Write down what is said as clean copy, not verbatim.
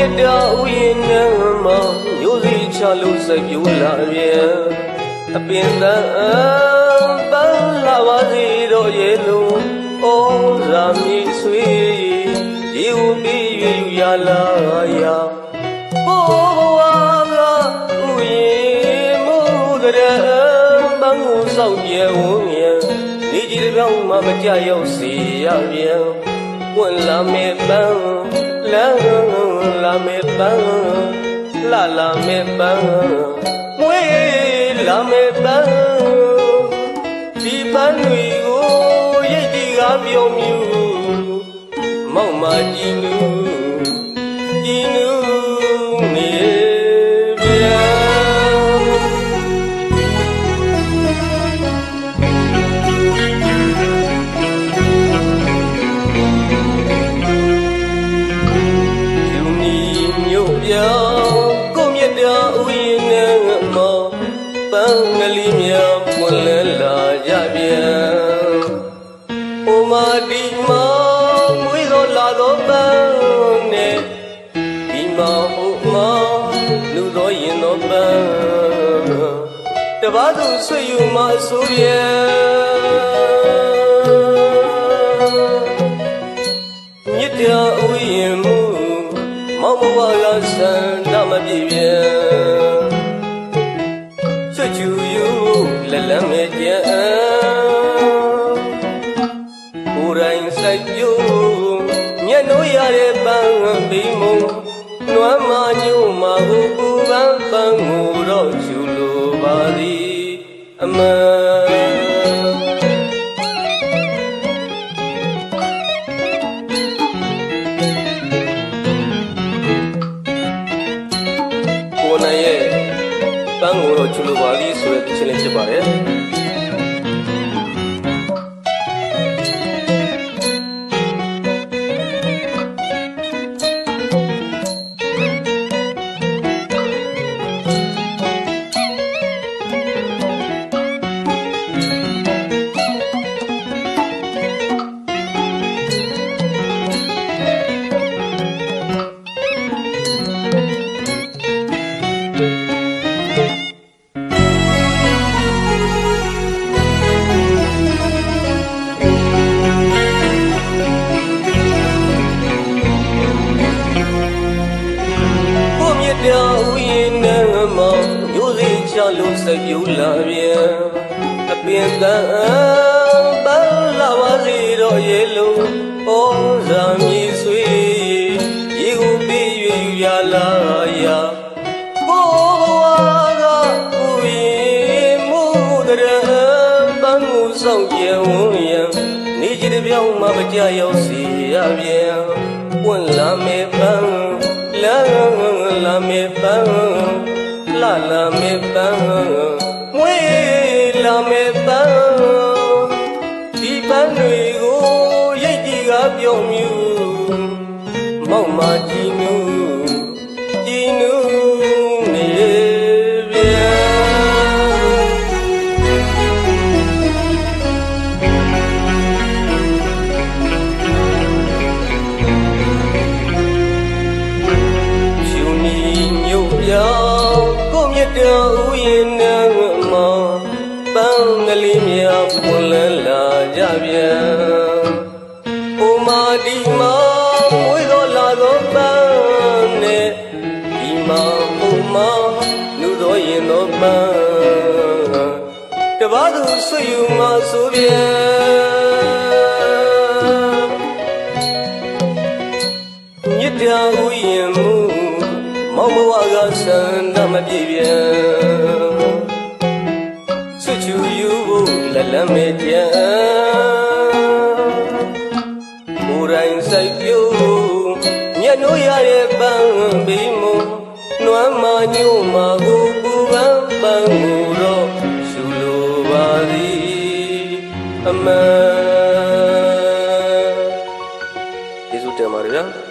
မြတ်တာဥယျာဉ်နဲ့မှမျိုးစီချလို့စိတ်ပြိုးလာပြန်အပင်သန်းပန်းလာပါစေတော့ရဲ့လုံးဩဇာမြေဆွေရေဦးပြီးယူရလာရာဘိုးဘဝကဥယျာဉ်မိုးတဲ့ဘန်းကိုစောက်ပြေဝန်းမြန်နေကြီးတစ်ပြောင်းမှမကြရောက်စီရပြန်ပွင့်လာမဲ့ပန်းလာမဲ့ပန်းလာမဲ့ပန်းမွေးလာမဲ့ပန်းဒီပန်းတွေကိုရိတ်တီကပြုံးမြူမောက်မကြည်နူနေပြန်ကိုမြတ်တာဥယျာဉ်နဲ့မောပန်းကလေးများပွင့်လဲလာကြပြန်ဟိုမာဒီမာမွေးသောလာသောပန်းနဲ့ဒီမာဟိုမာလူသောရင်သောပန်းတပါးသူဆွေယူမှအစိုးရဲ့မြတ်တာဥယျာဉ်မူမောင်ဘဝကဆန္ဒမပြည့်ပြန်ဆွချူယူလက်လမ်းမဲ့ကြံကိုယ်တိုင်စိုက်ပြိုးညံ့လို့ရတဲ့ပန်းဘိမုံနွမ်းမညို့မှာကိုပူပန်းပန်းကိုတော့ချူလိုပါသည်အမှန်ပန်းကိုတော့ချူလိုပါသည်ဆိုတဲ့သချင်းလေးဖြစ်ပါတယ်ပြောင်းဥယျာဉ်နဲ့မောင်မျိုးစီချလို့စိတ်ပြိုးလာပြန်အပင်သန်းပန်းလာပါစေတော့ရဲ့လုံးဩဇာမြေဆွေရေကိုပြီးယူရလာရာဘိုးဘဝကဥယျာဉ်မိုးတဲ့ပန်းကိုစောင့်ကြဝန်းရန်နေကြီးတစ်ပြောင်းမှမကြရောက်စီရပြန်ပွင့်လာမဲ့ပန်းလာမဲ့ပန်းလာမဲ့ပန်းမွေးလာမဲ့ပန်းဒီပန်းတွေကိုရိတ်တီကပြုံးမြူမောက်မကြည်နူနေပြန်ကိုမြတ်တာဥယျာဉ်နဲ့မောပန်းကလေးများပွင့်လဲလာကြပြန်ဟိုမာဒီမာမွေးသောလာသောပန်းနဲ့ဒီမာဟိုမာလူသောရင်သောပန်းတပါးသူဆွေယူမှဆိုပြန်မြတ်တာဥယျာဉ်မူမောင်ဘဝကဆန္ဒမပြည့်ပြန်ဆွချူယူဖို့လက်လမ်းမဲ့ကြံကိုယ်တိုင်စိုက်ပြိုးညံ့လို့ရတဲ့ပန်းဘိမုံနွမ်းမညို့မှာကိုပူပန်းပန်းကိုတော့ရှူလိုပါသည်အမှန်ကျေးဇူးတင်ပါတယ်ဗျာ